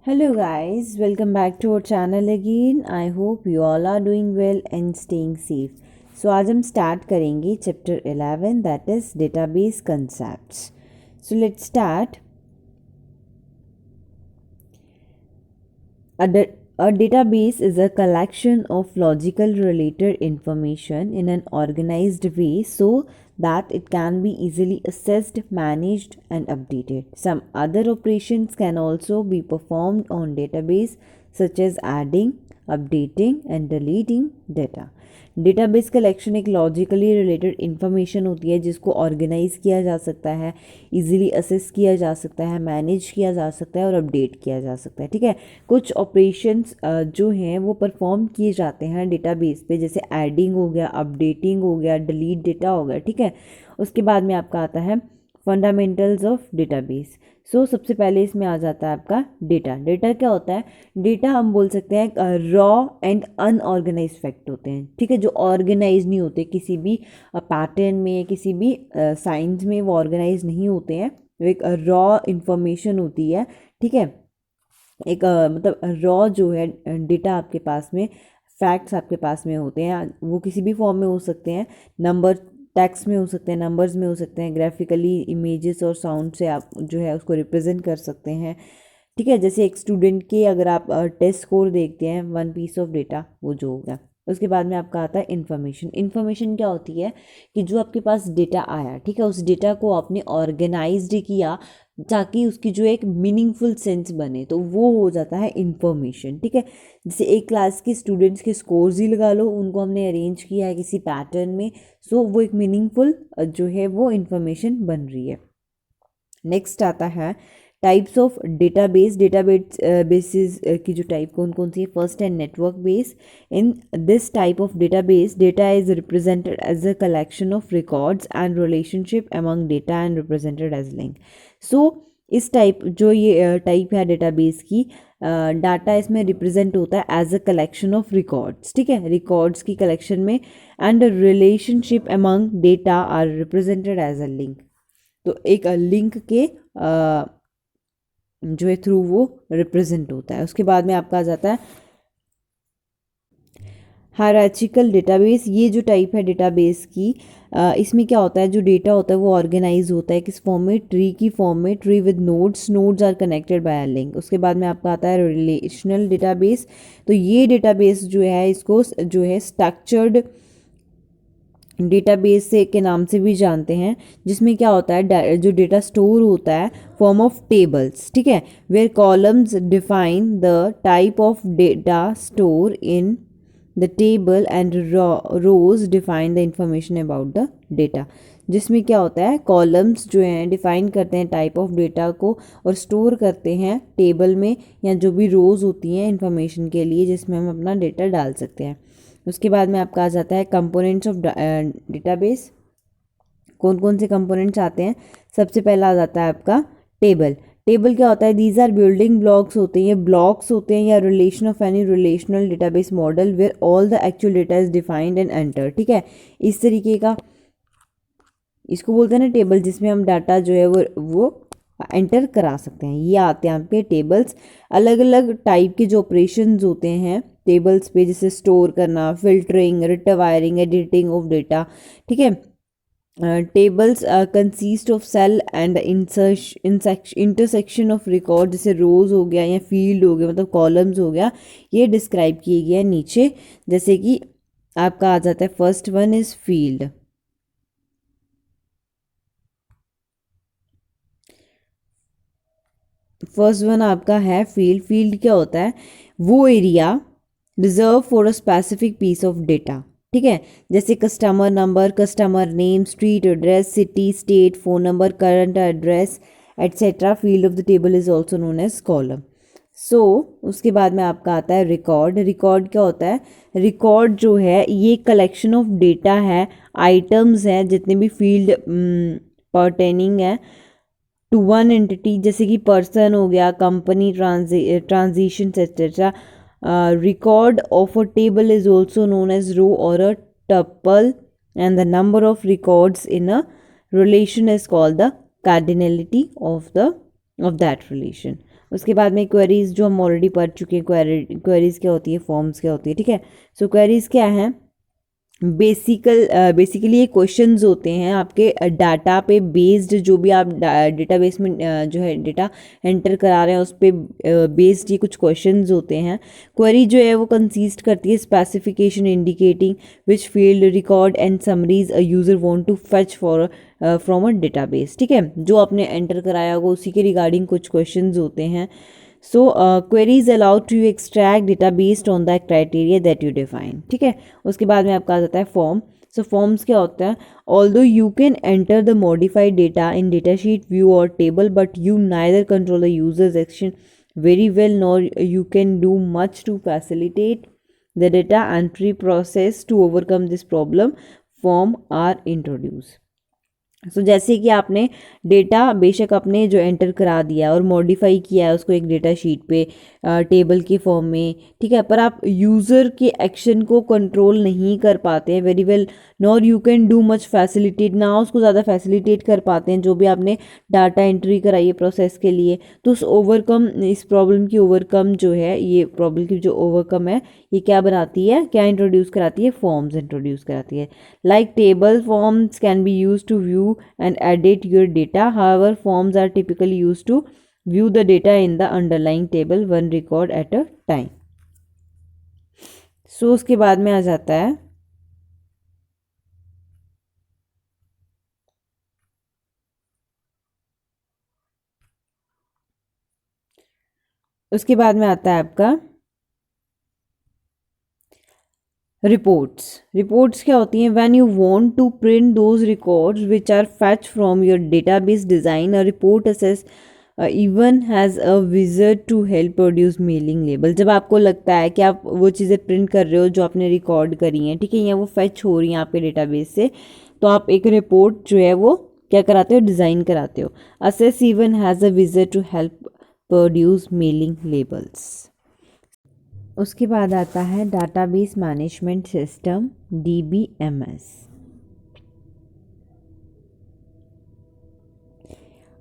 Hello guys, welcome back to our channel again. I hope you all are doing well and staying safe. So आज हम start करेंगे chapter 11 that is database concepts. So let's start. A database is a collection of logical related information in an organized way so that it can be easily accessed, managed, and updated. Some other operations can also be performed on database such as adding, updating, and deleting data. Database collection एक logically related information होती है जिसको organise किया जा सकता है, easily assess किया जा सकता है, मैनेज किया जा सकता है और अपडेट किया जा सकता है. ठीक है, कुछ ऑपरेशंस जो हैं वो परफॉर्म किए जाते हैं डेटाबेस पे, जैसे एडिंग हो गया, अपडेटिंग हो गया, डिलीट डेटा हो गया. ठीक है, उसके बाद में आपका आता है फंडामेंटल्स ऑफ डेटाबेस. सो सबसे पहले इसमें आ जाता है आपका डेटा. डेटा क्या होता है? डेटा हम बोल सकते हैं रॉ एंड अनऑर्गेनाइज फैक्ट होते हैं. ठीक है, जो ऑर्गेनाइज नहीं होते, किसी भी पैटर्न में, किसी भी साइंस में वो ऑर्गेनाइज नहीं होते हैं. वो एक रॉ इंफॉर्मेशन होती है. ठीक है, एक मतलब रॉ जो है डेटा आपके पास में, फैक्ट्स आपके पास में होते हैं. वो किसी भी फॉर्म में हो सकते हैं, नंबर टेक्स्ट में हो सकते हैं, नंबर्स में हो सकते हैं, ग्राफिकली इमेजेस और साउंड से आप जो है उसको रिप्रेजेंट कर सकते हैं. ठीक है, जैसे एक स्टूडेंट के अगर आप टेस्ट स्कोर देखते हैं, वन पीस ऑफ डेटा वो जो होगा. उसके बाद में आपका आता है इन्फॉर्मेशन. इन्फॉर्मेशन क्या होती है कि जो आपके पास डेटा आया, ठीक है, उस डेटा को आपने ऑर्गेनाइज्ड किया ताकि उसकी जो एक मीनिंगफुल सेंस बने, तो वो हो जाता है इन्फॉर्मेशन. ठीक है, जैसे एक क्लास के स्टूडेंट्स के स्कोर्स ही लगा लो, उनको हमने अरेंज किया है किसी पैटर्न में, सो वो एक मीनिंगफुल जो है वो इन्फॉर्मेशन बन रही है. नेक्स्ट आता है types of database. Database basis की जो टाइप कौन कौन सी है? फर्स्ट है network base. In this type of database data is represented as a collection of records and relationship among data and represented as link. So इस type जो ये टाइप है डेटाबेस की, डाटा इसमें रिप्रेजेंट होता है as a collection of records. ठीक है, रिकॉर्ड्स की कलेक्शन में, and relationship among data are represented as a link. तो एक लिंक के जो है थ्रू वो रिप्रेजेंट होता है. उसके बाद में आपका आ जाता है हायरार्चिकल डेटाबेस. ये जो टाइप है डेटाबेस की, इसमें क्या होता है, जो डेटा होता है वो ऑर्गेनाइज होता है किस फॉर्म में? ट्री की फॉर्म में. Tree with nodes, nodes are connected by a link. उसके बाद में आपका आता है रिलेशनल डेटाबेस. तो ये डेटाबेस जो है इसको जो है स्ट्रक्चर्ड डेटाबेस से के नाम से भी जानते हैं, जिसमें क्या होता है, जो डेटा स्टोर होता है फॉर्म ऑफ टेबल्स. ठीक है, where columns define the type of data store in the table and rows define the information about the data. जिसमें क्या होता है, कॉलम्स जो हैं डिफाइन करते हैं टाइप ऑफ डेटा को और स्टोर करते हैं टेबल में, या जो भी रोज़ होती हैं इंफॉर्मेशन के लिए जिसमें हम अपना डेटा डाल सकते हैं. उसके बाद में आपका आ जाता है कंपोनेंट्स ऑफ डेटाबेस. कौन कौन से कंपोनेंट्स आते हैं? सबसे पहला आ जाता है आपका टेबल. टेबल क्या होता है? दीज आर बिल्डिंग ब्लॉक्स होते हैं, ये ब्लॉक्स होते हैं या relation of any relational database model where all the actual data is defined and enter. ठीक है, इस तरीके का इसको बोलते हैं ना टेबल, जिसमें हम डाटा जो है वो एंटर करा सकते हैं. ये आते हैं आपके टेबल्स. अलग अलग टाइप के जो ऑपरेशंस होते हैं टेबल्स पे, जैसे स्टोर करना, filtering, retrieving, editing of data. ठीक है, tables consist of cell and intersection of record, जैसे रोज हो गया या फील्ड हो गया, मतलब कॉलम्स हो गया, ये डिस्क्राइब किए गए हैं नीचे. जैसे कि आपका आ जाता है first one is field. First one आपका है फील्ड. फील्ड क्या होता है? वो area reserve for a specific piece of data. ठीक है, जैसे customer number, customer name, street address, city, state, phone number, current address etcetera. Field of the table is also known as column. So उसके बाद में आपका आता है record. Record क्या होता है? रिकॉर्ड जो है ये कलेक्शन ऑफ डेटा है, आइटम्स हैं, जितने भी फील्ड पर्टेनिंग है टू वन एंटिटी, जैसे कि पर्सन हो गया, company, transition etcetera. Record of a table is also known as row और a tuple, and the number of records in a relation is called the cardinality of that relation. उसके बाद में queries जो हम already पढ़ चुके हैं, queries क्या होती है, फॉर्म्स क्या होती है, ठीक है। सो क्वेरीज क्या है, बेसिकली ये क्वेश्चंस होते हैं आपके डाटा पे बेस्ड, जो भी आप डेटाबेस में जो है डेटा एंटर करा रहे हैं उस पर बेस्ड ये कुछ क्वेश्चंस होते हैं। क्वेरी जो है वो कंसिस्ट करती है specification indicating which field record and summaries a user want to fetch for from a database, ठीक है। जो आपने एंटर कराया होगा उसी के रिगार्डिंग कुछ क्वेश्चंस होते हैं। So queries allowed to extract data based on the criteria that you define, ठीक है। उसके बाद में आपका आ जाता है फॉर्म। सो फॉर्म्स क्या होता है, although you can enter the modified data in data sheet view और table but you neither control the users action very well nor you can do much to facilitate the data entry process. To overcome this problem, form are introduced. सो जैसे कि आपने data बेशक आपने जो enter करा दिया और मॉडिफाई किया है उसको एक डेटा शीट पे टेबल के फॉर्म में, ठीक है, पर आप यूज़र के एक्शन को कंट्रोल नहीं कर पाते हैं very well, nor you can do much facilitate, ना उसको ज़्यादा फैसिलिटेट कर पाते हैं जो भी आपने डाटा एंट्री कराई है प्रोसेस के लिए। तो इस प्रॉब्लम की ओवरकम जो है, ये प्रॉब्लम की जो ओवरकम है ये क्या बनाती है, क्या इंट्रोड्यूस कराती है, फॉर्म्स इंट्रोड्यूस कराती है। Like table forms can be use to view and edit your data. However, forms are typically used to view the data in the underlying table one record at a time. So उसके बाद में आ जाता है आपका reports क्या होती हैं, when you want to print those records which are fetch from your database design, a report Access even has a wizard to help produce mailing label. जब आपको लगता है कि आप वो चीज़ें प्रिंट कर रहे हो जो आपने रिकॉर्ड करी हैं, ठीक है, या वो फैच हो रही हैं आपके डेटाबेस से, तो आप एक रिपोर्ट जो है वो क्या कराते हो, डिज़ाइन कराते हो। Access even has a wizard to help produce mailing labels. उसके बाद आता है database management system, DBMS।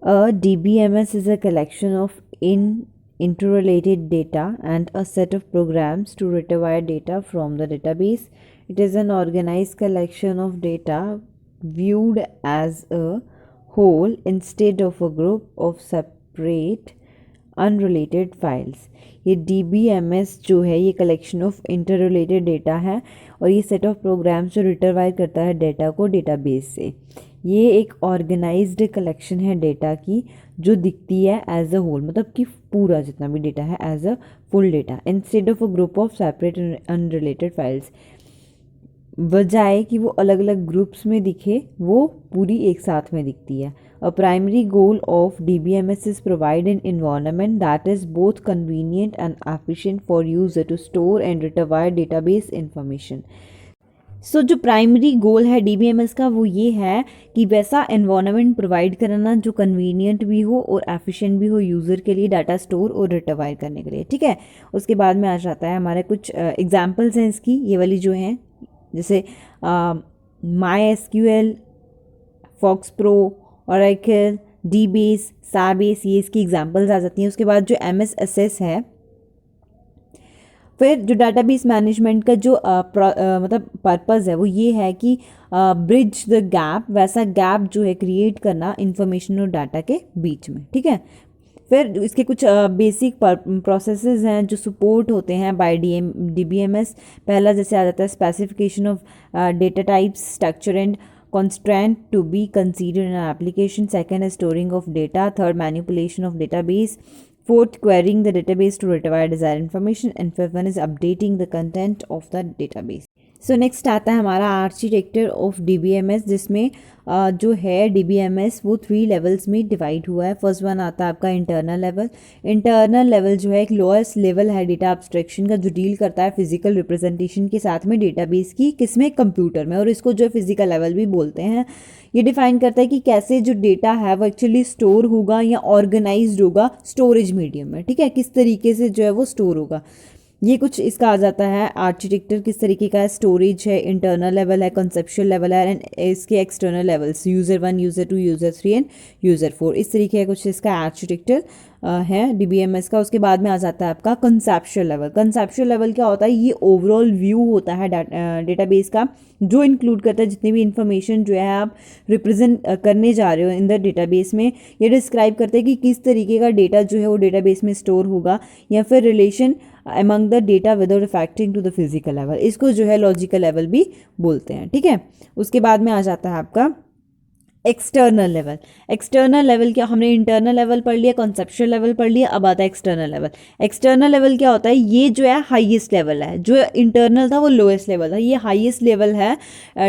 A DBMS is a collection of interrelated data and a set of programs to retrieve data from the database. It is an organized collection of data viewed as a whole instead of a group of separate unrelated files. ये DBMS जो है ये collection of inter related data है और ये set of programs जो retrieve करता है डेटा को डेटाबेस से। ये एक ऑर्गेनाइज्ड कलेक्शन है डेटा की जो दिखती है एज अ होल, मतलब कि पूरा जितना भी डेटा है as a full data instead of a group of separate unrelated files. बजाय कि वो अलग अलग ग्रुप्स में दिखे, वो पूरी एक साथ में दिखती है। A primary goal of DBMS is provide an environment that is both convenient and efficient for user to store and retrieve database information. So जो प्राइमरी गोल है DBMS का वो ये है कि वैसा एनवायरनमेंट प्रोवाइड कराना जो कन्वीनियंट भी हो और एफिशिएंट भी हो यूज़र के लिए डाटा स्टोर और रिट्रीव करने के लिए, ठीक है। उसके बाद में आ जाता है हमारे कुछ एग्जांपल्स हैं इसकी, ये वाली जो हैं, जैसे MySQL, FoxPro, Oracle, DBase, Sybase, ये इसकी एग्जांपल्स आ जाती हैं। उसके बाद जो MS Access है, फिर जो डाटाबेस मैनेजमेंट का जो मतलब पर्पज़ है वो ये है कि ब्रिज द गैप, वैसा गैप जो है क्रिएट करना इंफॉर्मेशन और डाटा के बीच में, ठीक है। फिर इसके कुछ बेसिक प्रोसेसेस हैं जो सपोर्ट होते हैं बाय DBMS। पहला जैसे आ जाता है specification of data types, structure and constraint to be considered in an application. Second is storing of data. Third, manipulation of database. Fourth, querying the database to retrieve desired information. And fifth one is updating the content of the database. So next आता है हमारा architecture of DBMS, जिसमें जो है DBMS वो 3 levels में divide हुआ है। फर्स्ट वन आता है आपका इंटरनल लेवल। इंटरनल लेवल जो है एक लोएस्ट लेवल है डेटा एब्स्ट्रैक्शन का, जो डील करता है फिजिकल रिप्रेजेंटेशन के साथ में डेटाबेस की, किसमें, कंप्यूटर में, और इसको जो है फिजिकल लेवल भी बोलते हैं। ये डिफाइन करता है कि कैसे जो डेटा है वो एक्चुअली स्टोर होगा या ऑर्गेनाइज्ड होगा स्टोरेज मीडियम में, ठीक है, किस तरीके से जो है वो स्टोर होगा। ये कुछ इसका आ जाता है आर्किटेक्चर किस तरीके का है, स्टोरेज है, इंटरनल लेवल है, कंसेप्चुअल लेवल है, एंड इसके external levels user 1, user 2, user 3 end user 4, इस तरीके का कुछ इसका आर्किटेक्चर है DBMS का। उसके बाद में आ जाता है आपका कंसेप्चुअल लेवल। कंसेप्चुअल लेवल क्या होता है, ये ओवरऑल व्यू होता है डेटाबेस का, जो इंक्लूड करता है जितनी भी इंफॉर्मेशन जो है आप रिप्रेजेंट करने जा रहे हो इन द डेटाबेस में। ये डिस्क्राइब करते हैं कि किस तरीके का डेटा जो है वो डेटाबेस में स्टोर होगा, या फिर relation among the data without affecting to the physical level। इसको जो है लॉजिकल लेवल भी बोलते हैं, ठीक है। उसके बाद में आ जाता है आपका एक्सटर्नल लेवल। एक्सटर्नल लेवल क्या, हमने इंटरनल लेवल पढ़ लिया, कॉन्सेप्चुअल लेवल पढ़ लिया, अब आता है एक्सटर्नल लेवल। एक्सटर्नल लेवल क्या होता है, ये जो है हाईएस्ट लेवल है, जो इंटरनल था वो लोएस्ट लेवल था, ये हाईएस्ट लेवल है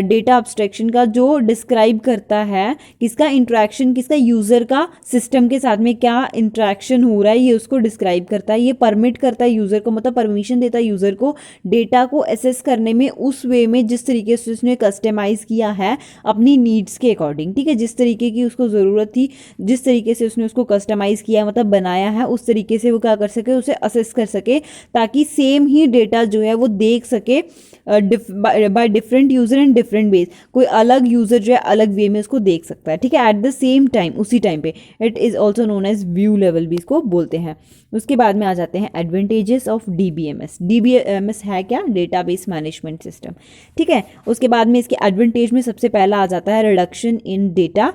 डेटा अब्स्ट्रैक्शन का, जो डिस्क्राइब करता है किसका इंटरेक्शन, किसका यूज़र का सिस्टम के साथ में क्या इंटरेक्शन हो रहा है, ये उसको डिस्क्राइब करता है। ये परमिट करता है यूज़र को, मतलब परमिशन देता है यूज़र को डेटा को एसेस करने में उस वे में जिस तरीके से उसने कस्टमाइज़ किया है अपनी नीड्स के अकॉर्डिंग, ठीक है। जिस तरीके की उसको ज़रूरत थी, जिस तरीके से उसने उसको कस्टमाइज़ किया, मतलब बनाया है, उस तरीके से वो क्या कर सके, उसे असेस कर सके, ताकि सेम ही डेटा जो है वो देख सके by different user and different base. कोई अलग यूज़र जो है अलग वे में उसको देख सकता है, ठीक है, एट द सेम टाइम, उसी टाइम पे। It is also known as view level भी इसको बोलते हैं। उसके बाद में आ जाते हैं एडवांटेजेस ऑफ DBMS। DBMS है क्या, डेटाबेस मैनेजमेंट सिस्टम, ठीक है। उसके बाद में इसके एडवांटेज में सबसे पहला आ जाता है reduction in data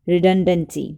redundancy.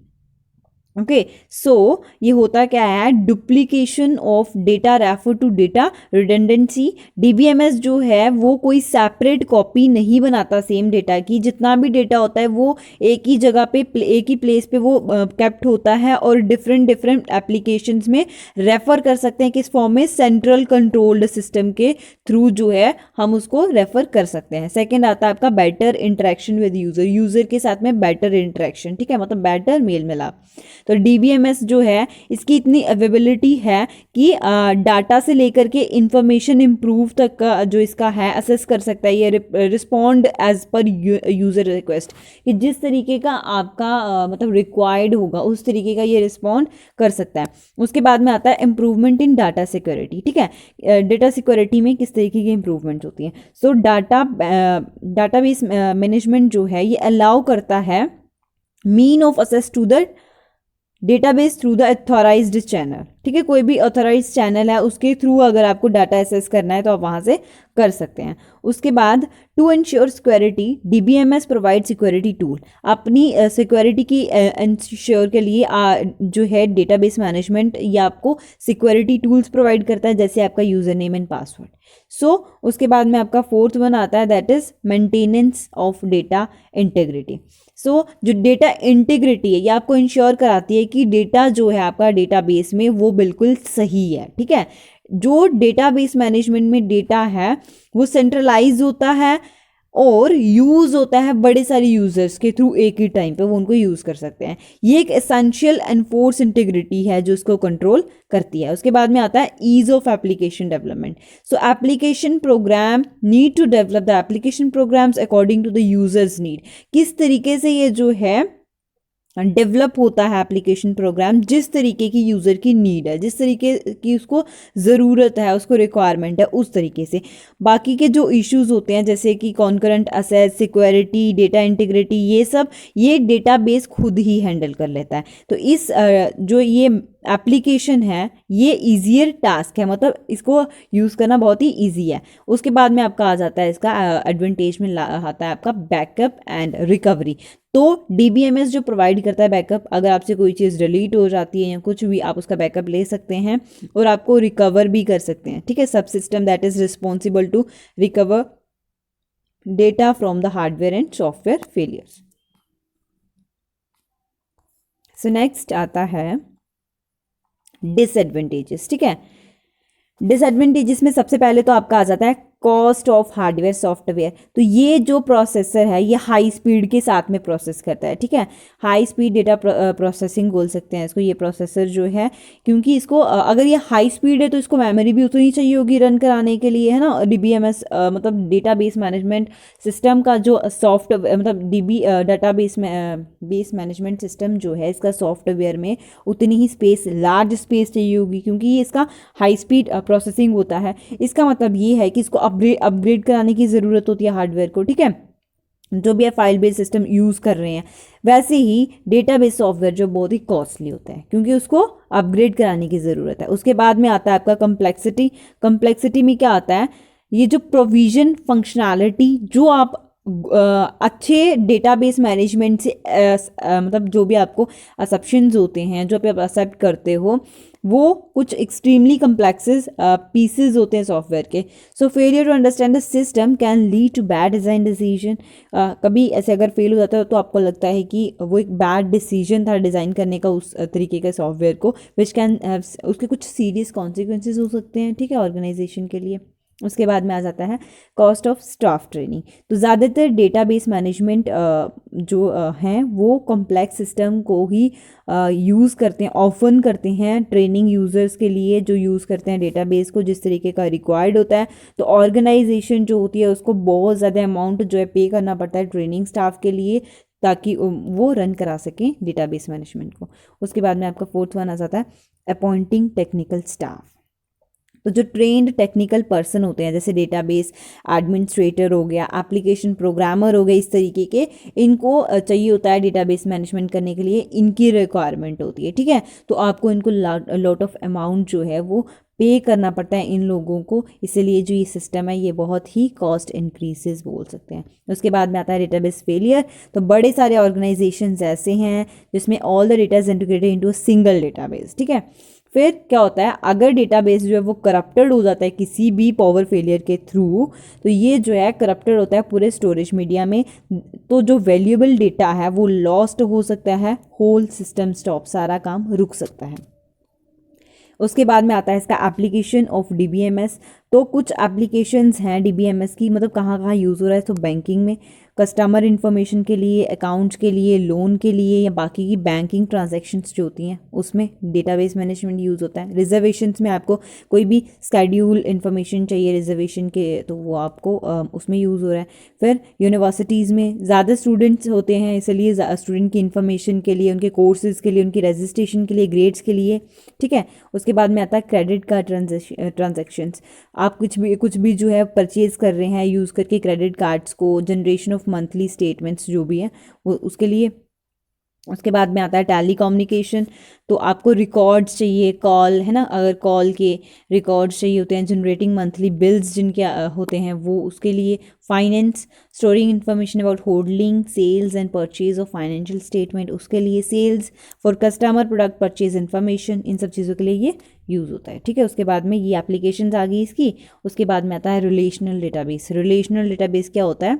Okay, so ये होता क्या है, duplication of data refer to data redundancy. DBMS जो है वो कोई सेपरेट कॉपी नहीं बनाता सेम डेटा की, जितना भी डेटा होता है वो एक ही जगह पे, एक ही प्लेस पे वो केप्ट होता है, और डिफरेंट एप्लीकेशंस में रेफर कर सकते हैं, किस फॉर्म में, सेंट्रल कंट्रोल्ड सिस्टम के थ्रू जो है हम उसको रेफर कर सकते हैं। सेकेंड आता है आपका better interaction with user, user के साथ में बेटर इंटरेक्शन, ठीक है, मतलब बेटर मेल मिलाप। तो DBMS जो है इसकी इतनी अवेलेबिलिटी है कि डाटा से लेकर के इंफॉर्मेशन इम्प्रूव तक का जो इसका है असेस कर सकता है। ये respond as per user request, कि जिस तरीके का आपका मतलब रिक्वायर्ड होगा उस तरीके का ये रिस्पॉन्ड कर सकता है। उसके बाद में आता है इम्प्रूवमेंट इन डाटा सिक्योरिटी, ठीक है, डेटा सिक्योरिटी में किस तरीके की इंप्रूवमेंट होती है। सो डाटाबेस मैनेजमेंट जो है ये अलाउ करता है mean of access to the database through the authorised channel, ठीक है, कोई भी ऑथोराइज चैनल है उसके थ्रू अगर आपको डाटा एक्सेस करना है तो आप वहाँ से कर सकते हैं। उसके बाद to ensure security, DBMS provide security tool. अपनी सिक्योरिटी की इंश्योर के लिए जो है डेटाबेस मैनेजमेंट ये आपको सिक्योरिटी टूल्स प्रोवाइड करता है, जैसे आपका user name and password. So उसके बाद में आपका फोर्थ वन आता है, that is maintenance of data integrity. So जो डेटा इंटीग्रिटी है ये आपको इंश्योर कराती है कि डेटा जो है आपका डेटाबेस में वो बिल्कुल सही है, ठीक है। जो डेटाबेस मैनेजमेंट में डेटा है वो सेंट्रलाइज होता है और यूज़ होता है बड़े सारे यूज़र्स के थ्रू एक ही टाइम पे, वो उनको यूज़ कर सकते हैं। ये एक एसेंशियल एनफोर्स इंटीग्रिटी है जो इसको कंट्रोल करती है। उसके बाद में आता है ease of application development. So application program need to develop the application programs according to the users need. किस तरीके से ये जो है डेवलप होता है एप्लीकेशन प्रोग्राम, जिस तरीके की यूज़र की नीड है, जिस तरीके की उसको ज़रूरत है, उसको रिक्वायरमेंट है, उस तरीके से। बाकी के जो इश्यूज होते हैं जैसे कि concurrent access, security, data integrity, ये सब ये डेटाबेस खुद ही हैंडल कर लेता है। तो इस जो ये एप्लीकेशन है ये ईजियर टास्क है, मतलब इसको यूज़ करना बहुत ही ईजी है। उसके बाद में आपका आ जाता है इसका एडवांटेज में आता है आपका बैकअप एंड रिकवरी। तो DBMS जो प्रोवाइड करता है बैकअप, अगर आपसे कोई चीज़ डिलीट हो जाती है या कुछ भी, आप उसका बैकअप ले सकते हैं और आपको रिकवर भी कर सकते हैं, ठीक है। Subsystem that is responsible to recover data from the hardware and software failures. So next आता है डिसएडवांटेजेस, ठीक है। डिसएडवांटेजेस में सबसे पहले तो आपका आ जाता है कॉस्ट ऑफ हार्डवेयर सॉफ्टवेयर। तो ये जो प्रोसेसर है ये हाई स्पीड के साथ में प्रोसेस करता है, ठीक है, हाई स्पीड डेटा प्रोसेसिंग बोल सकते हैं इसको, ये प्रोसेसर जो है, क्योंकि इसको अगर ये हाई स्पीड है तो इसको मेमोरी भी उतनी चाहिए होगी रन कराने के लिए, है ना। DBMS मतलब डेटाबेस मैनेजमेंट सिस्टम का जो मतलब डेटाबेस बेस मैनेजमेंट सिस्टम जो है इसका सॉफ्टवेयर में उतनी ही स्पेस, लार्ज स्पेस चाहिए होगी, क्योंकि ये इसका हाई स्पीड प्रोसेसिंग होता है। इसका मतलब ये है कि इसको अपग्रेड कराने की ज़रूरत होती है हार्डवेयर को, ठीक है। जो भी आप फाइल बेस्ड सिस्टम यूज़ कर रहे हैं, वैसे ही डेटाबेस सॉफ्टवेयर जो बहुत ही कॉस्टली होता है क्योंकि उसको अपग्रेड कराने की ज़रूरत है। उसके बाद में आता है आपका कम्प्लेक्सिटी। कम्प्लेक्सिटी में क्या आता है, ये जो प्रोविजन फंक्शनैलिटी जो आप अच्छे डेटाबेस मैनेजमेंट से मतलब जो भी आपको असप्शंस होते हैं, जो आप एक्सेप्ट करते हो, वो कुछ एक्सट्रीमली कम्प्लेक्सेस पीसेस होते हैं सॉफ्टवेयर के। So failure to understand the system can lead to bad design decision. कभी ऐसे अगर फेल हो जाता है तो आपको लगता है कि वो एक बैड डिसीजन था डिज़ाइन करने का उस तरीके का सॉफ्टवेयर को, विच कैन उसके कुछ सीरियस कॉन्सिक्वेंसेज हो सकते हैं, ठीक है, ऑर्गेनाइजेशन के लिए। उसके बाद में आ जाता है कॉस्ट ऑफ स्टाफ ट्रेनिंग। तो ज़्यादातर डेटाबेस मैनेजमेंट जो हैं वो कॉम्प्लेक्स सिस्टम को ही यूज़ करते हैं, ऑफन करते हैं ट्रेनिंग यूज़र्स के लिए जो यूज़ करते हैं डेटाबेस को जिस तरीके का रिक्वायर्ड होता है। तो ऑर्गेनाइजेशन जो होती है उसको बहुत ज़्यादा अमाउंट जो है पे करना पड़ता है ट्रेनिंग स्टाफ के लिए ताकि वो रन करा सकें डेटाबेस मैनेजमेंट को। उसके बाद में आपका फोर्थ वन आ जाता है अपॉइंटिंग टेक्निकल स्टाफ। तो जो ट्रेंड टेक्निकल पर्सन होते हैं जैसे डेटाबेस एडमिनिस्ट्रेटर हो गया, एप्लीकेशन प्रोग्रामर हो गए, इस तरीके के इनको चाहिए होता है डेटाबेस मैनेजमेंट करने के लिए, इनकी रिक्वायरमेंट होती है, ठीक है। तो आपको इनको लॉट ऑफ अमाउंट जो है वो पे करना पड़ता है इन लोगों को, इसीलिए जो ये सिस्टम है ये बहुत ही कॉस्ट इंक्रीजेस बोल सकते हैं। उसके बाद में आता है डेटाबेस फेलियर। तो बड़े सारे ऑर्गेनाइजेशंस ऐसे हैं जिसमें all the data is integrated into a single database, ठीक है। फिर क्या होता है, अगर डेटाबेस जो है वो करप्टेड हो जाता है किसी भी पावर फेलियर के थ्रू, तो ये जो है करप्टेड होता है पूरे स्टोरेज मीडिया में, तो जो वैल्यूएबल डेटा है वो लॉस्ट हो सकता है, होल सिस्टम स्टॉप, सारा काम रुक सकता है। उसके बाद में आता है इसका एप्लीकेशन ऑफ डीबीएमएस। तो कुछ एप्लीकेशंस हैं डीबीएमएस की, मतलब कहाँ कहाँ यूज़ हो रहा है, तो बैंकिंग में, कस्टमर इन्फॉर्मेशन के लिए, अकाउंट्स के लिए, लोन के लिए या बाकी की बैंकिंग ट्रांजैक्शंस जो होती हैं उसमें डेटाबेस मैनेजमेंट यूज़ होता है। रिजर्वेशंस में आपको कोई भी स्केड्यूल इन्फॉर्मेशन चाहिए रिजर्वेशन के तो वो आपको उसमें यूज़ हो रहा है। फिर यूनिवर्सिटीज़ में ज़्यादा स्टूडेंट्स होते हैं इसलिए स्टूडेंट की इन्फॉर्मेशन के लिए, उनके कोर्सेज़ के लिए, उनकी रजिस्ट्रेशन के लिए, ग्रेड्स के लिए, ठीक है। उसके बाद में आता है क्रेडिट कार्ड ट्रांजेक्शन्स। आप कुछ भी जो है परचेज कर रहे हैं यूज़ करके क्रेडिट कार्ड्स को, जनरेशन ऑफ मंथली स्टेटमेंट्स जो भी हैं वो उसके लिए। उसके बाद में आता है टेली कम्युनिकेशन। तो आपको रिकॉर्ड्स चाहिए, कॉल है ना, अगर कॉल के रिकॉर्ड्स चाहिए होते हैं, जनरेटिंग मंथली बिल्स जिनके होते हैं वो उसके लिए। Finance, storing information about holding, sales and purchase of financial statement उसके लिए। Sales for customer product purchase information, इन सब चीज़ों के लिए ये यूज़ होता है, ठीक है। उसके बाद में ये एप्लीकेशंस आ गई इसकी। उसके बाद में आता है रिलेशनल डेटाबेस। रिलेशनल डेटाबेस क्या होता है,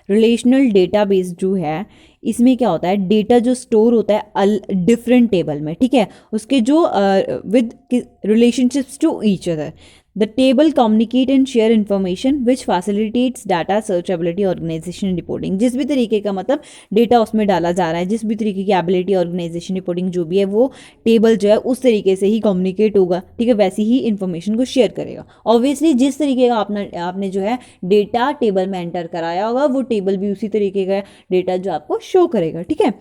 रिलेशनल डेटाबेस जो है इसमें क्या होता है, डेटा जो स्टोर होता है डिफरेंट टेबल में, ठीक है, उसके जो with relationships to each other. The table communicate and share information which facilitates data searchability, organization reporting. जिस भी तरीके का मतलब डेटा उसमें डाला जा रहा है, जिस भी तरीके की एबिलिटी, ऑर्गेनाइजेशन रिपोर्टिंग जो भी है, वो टेबल जो है उस तरीके से ही कम्युनिकेट होगा, ठीक है, वैसी ही इन्फॉर्मेशन को शेयर करेगा। ऑब्वियसली जिस तरीके का आपने जो है डेटा टेबल में एंटर कराया होगा वो टेबल भी उसी तरीके का डेटा जो आपको शो करेगा, ठीक है।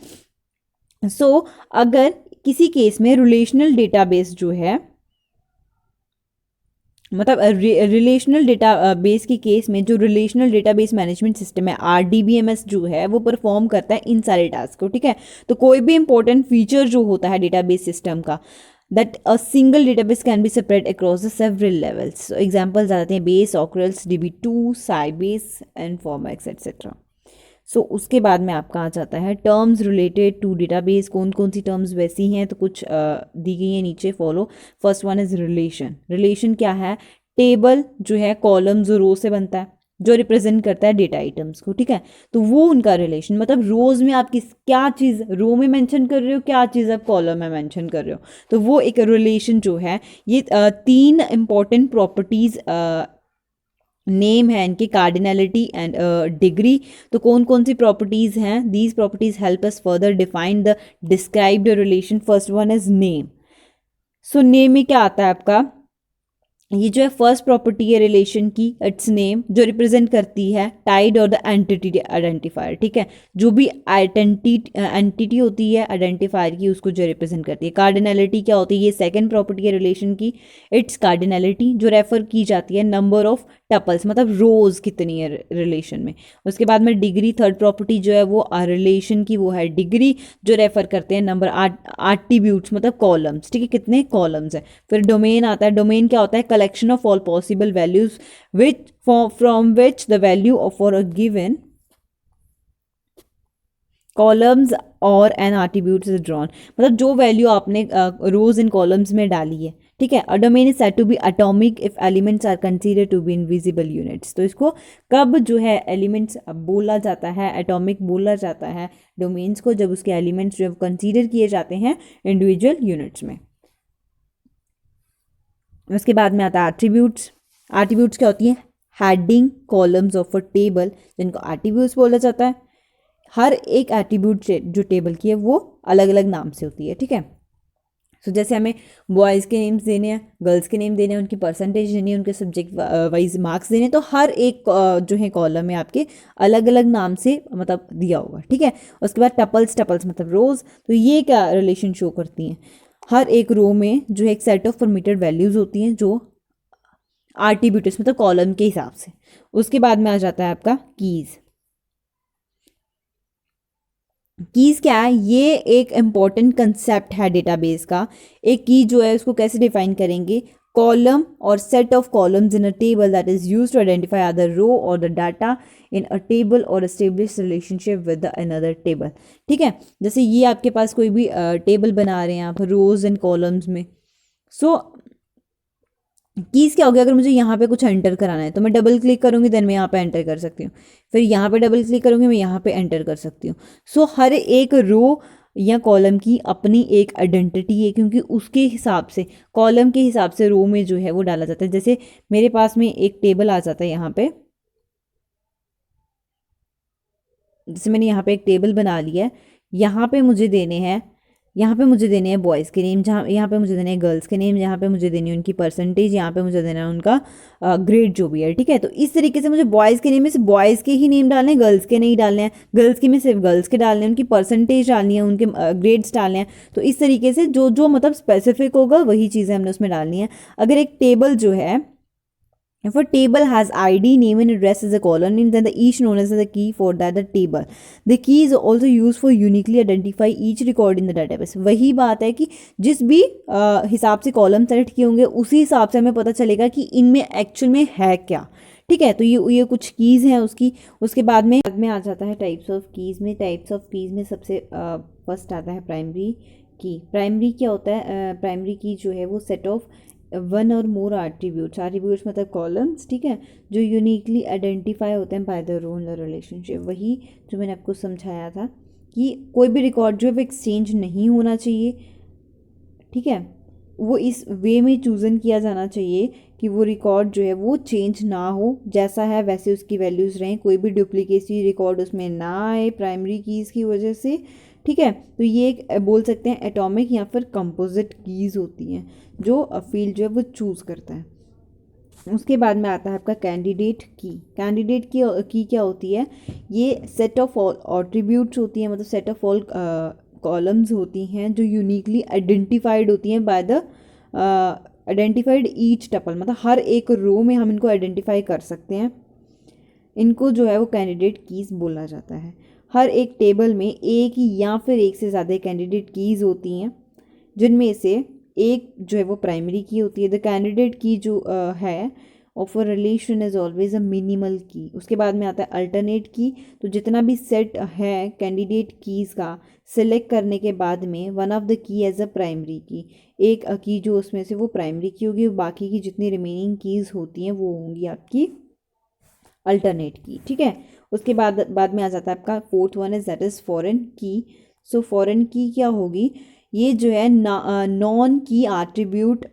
सो अगर किसी केस में रिलेशनल डेटाबेस जो है, मतलब रिलेशनल डेटा बेस के केस में जो रिलेशनल डेटाबेस मैनेजमेंट सिस्टम है आरडीबीएमएस जो है वो परफॉर्म करता है इन सारे टास्क को, ठीक है। तो कोई भी इंपॉर्टेंट फीचर जो होता है डेटाबेस सिस्टम का, that a single database can be spread across the several levels. So examples आते हैं base, Oracle's DB2, Sybase, Informax etc. सो उसके बाद में आपका आ जाता है टर्म्स रिलेटेड टू डेटाबेस। कौन कौन सी टर्म्स वैसी हैं, तो कुछ दी गई है नीचे, follow. First one is relation. Relation क्या है, टेबल जो है कॉलम्स और रो से बनता है जो रिप्रेजेंट करता है डेटा आइटम्स को, ठीक है। तो वो उनका रिलेशन, मतलब रोज में आप क्या चीज़ रो में मेंशन कर रहे हो, क्या चीज़ आप कॉलम में मेंशन कर रहे हो, तो वो एक रिलेशन जो है। ये तीन इंपॉर्टेंट प्रॉपर्टीज़ नेम है इनकी, कार्डिनलिटी एंड डिग्री। तो कौन कौन सी प्रॉपर्टीज़ हैं, these properties help us further define the described relation. First one is name. So name में क्या आता है आपका, ये जो है फर्स्ट प्रॉपर्टी है रिलेशन की, इट्स नेम, जो रिप्रेजेंट करती है टाइड और द एंटिटी आइडेंटिफायर, ठीक है, जो भी एंटिटी होती है आइडेंटिफायर की उसको जो रिप्रेजेंट करती है। कार्डिनलिटी क्या होती है, ये सेकंड प्रॉपर्टी है रिलेशन की, इट्स कार्डिनलिटी, जो रेफर की जाती है नंबर ऑफ टपल्स, मतलब रोज कितनी है रिलेशन में। उसके बाद में डिग्री, थर्ड प्रॉपर्टी जो है वो रिलेशन की वो है डिग्री, जो रेफर करते हैं नंबर एट्रीब्यूट्स, मतलब कॉलम्स, ठीक है, कितने कॉलम्स है। फिर डोमेन आता है, डोमेन क्या होता है, collection of all possible values which from which the value of for a given columns और एन एट्रीब्यूट्स इज ड्रॉन, मतलब जो वैल्यू आपने रोज इन कॉलम्स में डाली है, ठीक है। A domain is said to be atomic if elements are considered to be invisible units, तो इसको कब जो है एलिमेंट्स बोला जाता है, एटॉमिक बोला जाता है डोमेन्स को, जब उसके एलिमेंट्स जो कंसीडर किए जाते हैं इंडिविजुअल यूनिट्स में। उसके बाद में आता है एट्रीब्यूट्स। एट्रीब्यूट्स क्या होती है, heading columns of a table, जिनको एट्रीब्यूट्स बोला जाता है। हर एक एट्रीब्यूट जो टेबल की है वो अलग अलग नाम से होती है, ठीक है। सो जैसे हमें बॉयज़ के नेम्स देने हैं, गर्ल्स के नेम देने हैं, उनकी परसेंटेज देनी है, उनके सब्जेक्ट वाइज मार्क्स देने हैं, तो हर एक जो है कॉलम में आपके अलग अलग नाम से मतलब दिया होगा, ठीक है। उसके बाद टपल्स, टपल्स मतलब रोज़, तो ये क्या रिलेशन शो करती हैं, हर एक रो में जो है एक सेट ऑफ परमिटेड वैल्यूज़ होती हैं जो एट्रीब्यूट्स मतलब कॉलम के हिसाब से। उसके बाद में आ जाता है आपका कीज़। कीज़ क्या है, ये एक इम्पॉर्टेंट कंसेप्ट है डेटाबेस का। एक की जो है उसको कैसे डिफाइन करेंगे, कॉलम और set of columns in a table that is used to identify other row और the data in a table और establish relationship with another table, ठीक है। जैसे ये आपके पास कोई भी टेबल बना रहे हैं आप रोज एंड कॉलम्स में, सो कीज़ क्या हो गया, अगर मुझे यहाँ पे कुछ एंटर कराना है तो मैं डबल क्लिक करूँगी, देन मैं यहाँ पे एंटर कर सकती हूँ। फिर यहाँ पे डबल क्लिक करूँगी, मैं यहाँ पे एंटर कर सकती हूँ। सो हर एक रो या कॉलम की अपनी एक आइडेंटिटी है, क्योंकि उसके हिसाब से कॉलम के हिसाब से रो में जो है वो डाला जाता है। जैसे मेरे पास में एक टेबल आ जाता है यहाँ पे, जैसे मैंने यहाँ पे एक टेबल बना लिया है, यहाँ पे मुझे देने हैं, यहाँ पे मुझे देने हैं बॉयज़ के नेम, जहाँ यहाँ पे मुझे देने हैं गर्ल्स के नेम, यहाँ पे मुझे देनी है उनकी परसेंटेज, यहाँ पे मुझे देना है उनका ग्रेड जो भी है, ठीक है। तो इस तरीके से मुझे बॉयज़ के नेम में से बॉयज़ के ही नेम डालने हैं, गर्ल्स के नहीं डालने हैं, गर्ल्स के में सिर्फ गर्ल्स के डालने हैं, उनकी परसेंटेज डालनी है, उनके ग्रेड्स डालने हैं। तो इस तरीके से जो जो मतलब स्पेसिफिक होगा वही चीज़ें हमने उसमें डालनी है। अगर एक टेबल जो है, if a table has ID, name and address as a column name, then the each known as the key for that the table. The key is also used for uniquely identify each record in the database. वही बात है कि जिस भी हिसाब से column select किए होंगे उसी हिसाब से हमें पता चलेगा कि इनमें एक्चुअल में है क्या, ठीक है। तो ये कुछ कीज़ हैं उसकी। उसके बाद में आ जाता है टाइप्स ऑफ कीज़ में। टाइप्स ऑफ कीज़ में सबसे फर्स्ट आता है प्राइमरी की। प्राइमरी क्या होता है, प्राइमरी की जो है वो सेट ऑफ वन और मोर एट्रीब्यूट्स मतलब कॉलम्स, ठीक है, जो यूनिकली आइडेंटिफाई होते हैं बाय द रोल रिलेशनशिप। वही जो मैंने आपको समझाया था कि कोई भी रिकॉर्ड जो है वो एक्सचेंज नहीं होना चाहिए, ठीक है, वो इस वे में चूज़न किया जाना चाहिए कि वो रिकॉर्ड जो है वो चेंज ना हो, जैसा है वैसे उसकी वैल्यूज़ रहें, कोई भी डुप्लीकेसी रिकॉर्ड उसमें ना आए प्राइमरी कीज़ की वजह से, ठीक है। तो ये एक बोल सकते हैं एटॉमिक या फिर कंपोजिट कीज़ होती हैं जो फील्ड जो है वो चूज़ करता है। उसके बाद में आता है आपका कैंडिडेट की। कैंडिडेट की क्या होती है, ये सेट ऑफ ऑल एट्रीब्यूट्स होती हैं, मतलब सेट ऑफ ऑल कॉलम्स होती हैं जो यूनिकली आइडेंटिफाइड होती हैं by the identified each tuple, मतलब हर एक रो में हम इनको आइडेंटिफाई कर सकते हैं। इनको जो है वो कैंडिडेट कीज़ बोला जाता है। हर एक टेबल में एक या फिर एक से ज़्यादा कैंडिडेट कीज़ होती हैं, जिनमें से एक जो है वो प्राइमरी की होती है। द कैंडिडेट की जो है of a relation is always a minimal की। उसके बाद में आता है अल्टरनेट की। तो जितना भी सेट है कैंडिडेट कीज़ का, सिलेक्ट करने के बाद में one of the key as a primary key, एक की जो उसमें से वो प्राइमरी की होगी, बाकी की जितनी रिमेनिंग कीज़ होती हैं वो होंगी आपकी अल्टरनेट की, ठीक है। उसके बाद में आ जाता है आपका fourth one is that is foreign की। सो फॉरेन की क्या होगी, ये जो है non key attribute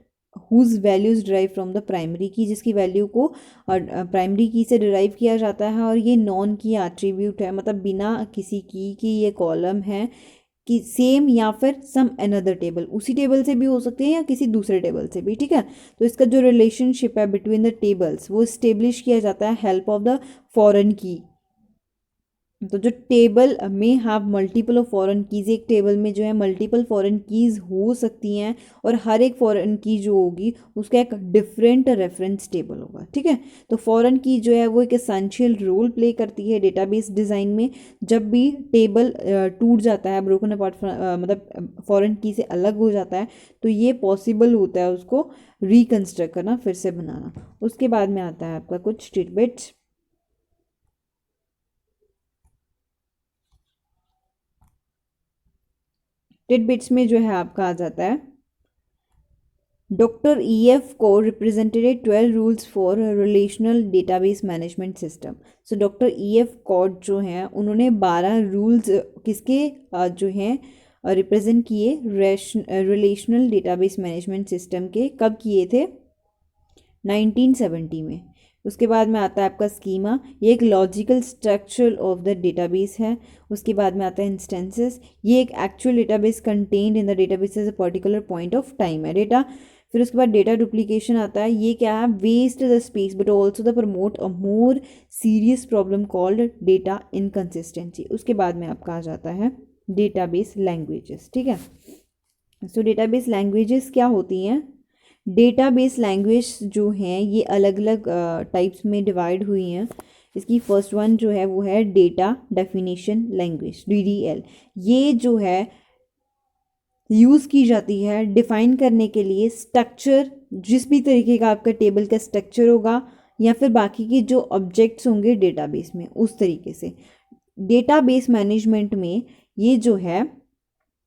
whose values derive from the primary key, जिसकी वैल्यू को प्राइमरी की से डिराइव किया जाता है, और ये नॉन की एट्रीब्यूट है, मतलब बिना किसी की ये कॉलम है, कि सेम या फिर सम अनदर टेबल, उसी टेबल से भी हो सकते हैं या किसी दूसरे टेबल से भी, ठीक है। तो इसका जो रिलेशनशिप है बिटवीन द टेबल्स वो इस्टेब्लिश किया जाता है हेल्प ऑफ द फॉरेन की। तो जो टेबल में have multiple of foreign keys, एक टेबल में जो है मल्टीपल फॉरेन कीज हो सकती हैं और हर एक फॉरेन की जो होगी उसका एक डिफरेंट रेफरेंस टेबल होगा, ठीक है। तो फॉरेन की जो है वो एक एसेंशियल रोल प्ले करती है डेटाबेस डिज़ाइन में। जब भी टेबल टूट जाता है, ब्रोकन अपार्ट मतलब फॉरेन की से अलग हो जाता है, तो ये पॉसिबल होता है उसको रिकन्स्ट्रक्ट करना, फिर से बनाना। उसके बाद में आता है आपका कुछ टिडबिट्स। टिडबिट्स में जो है आपका आ जाता है डॉक्टर ईएफ को represented 12 rules for relational database management system. So doctor E F Codd जो हैं उन्होंने 12 रूल्स किसके जो हैं रिप्रेजेंट किए, रिलेशनल डेटाबेस मैनेजमेंट सिस्टम के। कब किए थे? 1970 में। उसके बाद में आता है आपका स्कीमा, ये एक logical structure of the database है। उसके बाद में आता है इंस्टेंसेस, ये एक actual database contained in the database as a particular point of time है डेटा। फिर उसके बाद डेटा डुप्लीकेशन आता है, ये क्या है? Waste the space but also the promote a more serious problem called data inconsistency. उसके बाद में आपका आ जाता है डेटाबेस लैंग्वेजेस, ठीक है। सो डेटाबेस लैंग्वेजेस क्या होती हैं? डेटाबेस लैंग्वेज जो हैं ये अलग अलग टाइप्स में डिवाइड हुई हैं। इसकी फर्स्ट वन जो है वो है डेटा डेफिनेशन लैंग्वेज, डीडीएल। ये जो है यूज़ की जाती है डिफाइन करने के लिए स्ट्रक्चर, जिस भी तरीके का आपका टेबल का स्ट्रक्चर होगा या फिर बाकी के जो ऑब्जेक्ट्स होंगे डेटाबेस में, उस तरीके से। डेटाबेस मैनेजमेंट में ये जो है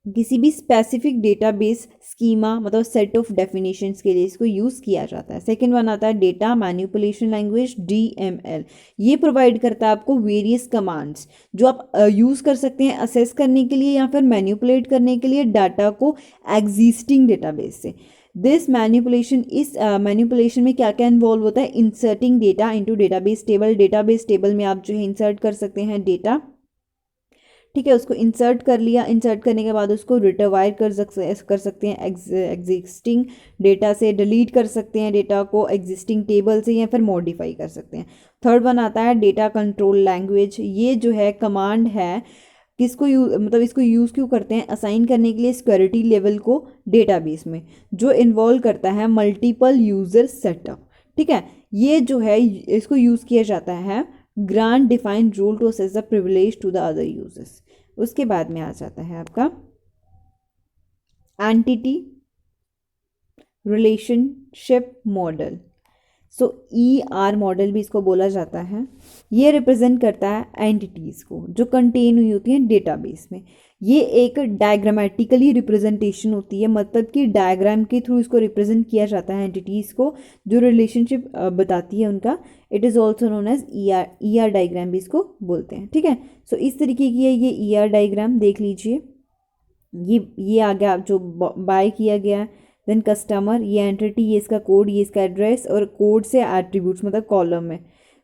किसी भी स्पेसिफिक डेटाबेस स्कीमा मतलब सेट ऑफ डेफिनेशंस के लिए इसको यूज़ किया जाता है। सेकंड वन आता है डेटा मैनिपुलेशन लैंग्वेज, डीएमएल। ये प्रोवाइड करता है आपको वेरियस कमांड्स जो आप यूज़ कर सकते हैं असेस करने के लिए या फिर मैनिपुलेट करने के लिए डाटा को एग्जिस्टिंग डेटाबेस से। दिस मैनिपुलेशन, इस मैनिपुलेशन में क्या क्या इन्वॉल्व होता है? Inserting data into database table. Database table में आप जो है इंसर्ट कर सकते हैं डेटा, ठीक है। उसको इंसर्ट कर लिया, इंसर्ट करने के बाद उसको रिट्रीव कर सकते हैं एग्जिस्टिंग डेटा से, डिलीट कर सकते हैं डेटा को एग्जिस्टिंग टेबल से, या फिर मॉडिफाई कर सकते हैं। थर्ड वन आता है डेटा कंट्रोल लैंग्वेज। ये जो है कमांड है, किसको मतलब इसको यूज़ क्यों करते हैं? असाइन करने के लिए सिक्योरिटी लेवल को डेटाबेस में, जो इन्वॉल्व करता है मल्टीपल यूज़र सेटअप, ठीक है। ये जो है इसको यूज़ किया जाता है grant defined rule to access the privilege to the other users. उसके बाद में आ जाता है आपका entity relationship model. So ER model भी इसको बोला जाता है। ये रिप्रेजेंट करता है एंटिटीज़ को जो कंटेन हुई होती हैं डेटाबेस में। ये एक डायग्रामेटिकली रिप्रेजेंटेशन होती है, मतलब कि डायग्राम के थ्रू इसको रिप्रेजेंट किया जाता है एंटिटीज़ को, जो रिलेशनशिप बताती है उनका। It is also known as ER diagram भी इसको बोलते हैं, ठीक है। सो इस तरीके की है ये ER डायग्राम, देख लीजिए। ये आ गया जो बाय किया गया है। देन कस्टमर, ये एंटिटी, ये इसका कोड, ये इसका एड्रेस, और कोड से एट्रीब्यूट्स मतलब कॉलम में।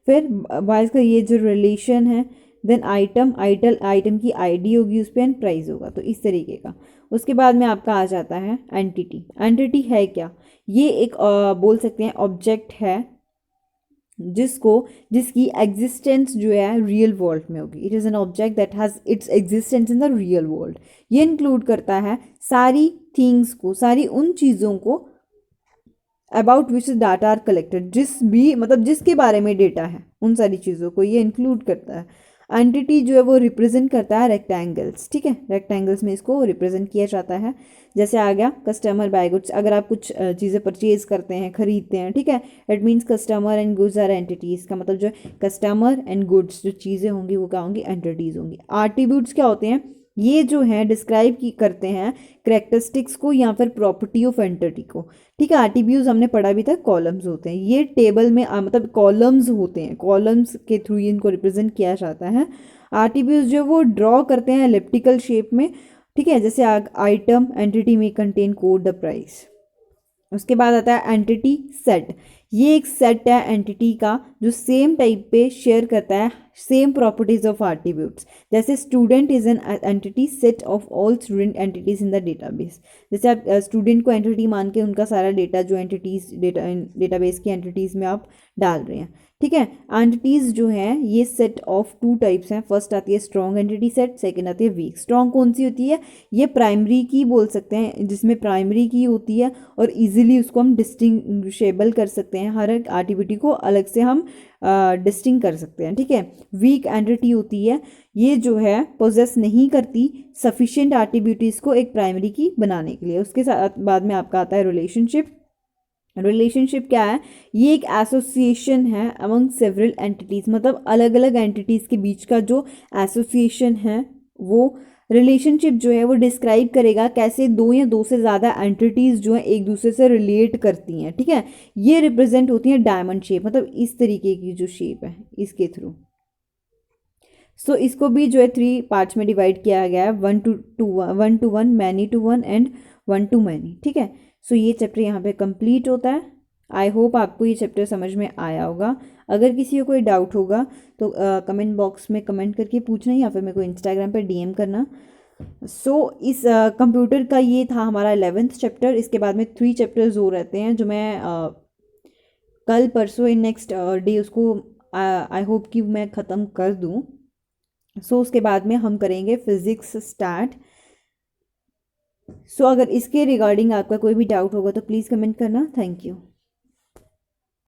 फिर बाय का ये जो रिलेशन है। देन आइटम की आईडी होगी उस पर, एंड प्राइस होगा, तो इस तरीके का। उसके बाद में आपका आ जाता है एंटिटी। एंटिटी है क्या? ये एक बोल सकते हैं ऑब्जेक्ट है जिसकी एग्जिस्टेंस जो है रियल वर्ल्ड में होगी। It is an object that has its existence in the real world. ये इंक्लूड करता है सारी थिंग्स को, सारी उन चीज़ों को about which data are collected, जिसके बारे में डेटा है, उन सारी चीज़ों को ये इंक्लूड करता है। एंटिटी जो है वो रिप्रेजेंट करता है रेक्टेंगल्स, ठीक है। रेक्टेंगल्स में इसको रिप्रेजेंट किया जाता है। जैसे आ गया कस्टमर बाय गुड्स, अगर आप कुछ चीज़ें परचेज करते हैं, खरीदते हैं, ठीक है। It means customer and goods are entities. का मतलब जो है कस्टमर एंड गुड्स जो चीज़ें होंगी वो क्या होंगी? एंटिटीज़ होंगी। एट्रीब्यूट्स क्या होते हैं? ये जो है डिस्क्राइब करते हैं करेक्टरिस्टिक्स को या फिर प्रॉपर्टी ऑफ एंटिटी को, ठीक है। एट्रीब्यूट्स हमने पढ़ा भी था, कॉलम्स होते हैं। ये टेबल में मतलब कॉलम्स होते हैं, कॉलम्स के थ्रू इनको रिप्रेजेंट किया जाता है। एट्रीब्यूट्स जो वो ड्रॉ करते हैं एलिप्टिकल शेप में, ठीक है। जैसे आइटम एंटिटी में कंटेन कोड द प्राइस। उसके बाद आता है एंटिटी सेट। ये एक सेट है एंटिटी का जो सेम टाइप पे शेयर करता है सेम प्रॉपर्टीज ऑफ एट्रीब्यूट्स। जैसे student is an entity set of all student entities in the database. जैसे आप स्टूडेंट को एंटिटी मान के उनका सारा डेटा जो एंटिटीज डेटाबेस की एंटिटीज में आप डाल रहे हैं, ठीक है। एंटिटीज जो हैं ये सेट ऑफ टू टाइप्स हैं। फर्स्ट आती है स्ट्रॉन्ग एंटिटी सेट, सेकंड आती है वीक। स्ट्रॉन्ग कौन सी होती है? ये प्राइमरी की बोल सकते हैं, जिसमें प्राइमरी की होती है और इजीली उसको हम डिस्टिंग्विशेबल कर सकते हैं, हर एक एक्टिविटी को अलग से हम डिस्टिंग कर सकते हैं, ठीक है। वीक एंटिटी होती है, ये जो है पोजेस नहीं करती सफिशिएंट एक्टिविटीज़ को एक प्राइमरी की बनाने के लिए। उसके साथ बाद में आपका आता है रिलेशनशिप। रिलेशनशिप क्या है? ये एक एसोसिएशन है अमंग सेवरल एंटिटीज़, मतलब अलग अलग एंटिटीज़ के बीच का जो एसोसिएशन है वो रिलेशनशिप जो है वो डिस्क्राइब करेगा कैसे दो या दो से ज़्यादा एंटिटीज़ जो है एक दूसरे से रिलेट करती हैं, ठीक है। ये रिप्रेजेंट होती हैं डायमंड शेप, मतलब इस तरीके की जो शेप है इसके थ्रू। सो इसको भी जो है 3 पार्ट्स में डिवाइड किया गया है, 1 to 1, many to one and 1 to मैनी, ठीक है। सो ये चैप्टर यहाँ पे कंप्लीट होता है। आई होप आपको ये चैप्टर समझ में आया होगा। अगर किसी को कोई डाउट होगा तो कमेंट बॉक्स में कमेंट करके पूछना या फिर मेरे को इंस्टाग्राम पे डीएम करना। सो इस कंप्यूटर का ये था हमारा 11th चैप्टर। इसके बाद में 3 चैप्टर्स हो रहते हैं जो मैं कल परसों इन नेक्स्ट डे उसको आई होप कि मैं ख़त्म कर दूँ। सो उसके बाद में हम करेंगे फिज़िक्स स्टार्ट। सो अगर इसके रिगार्डिंग आपका कोई भी डाउट होगा तो प्लीज़ कमेंट करना। Thank you.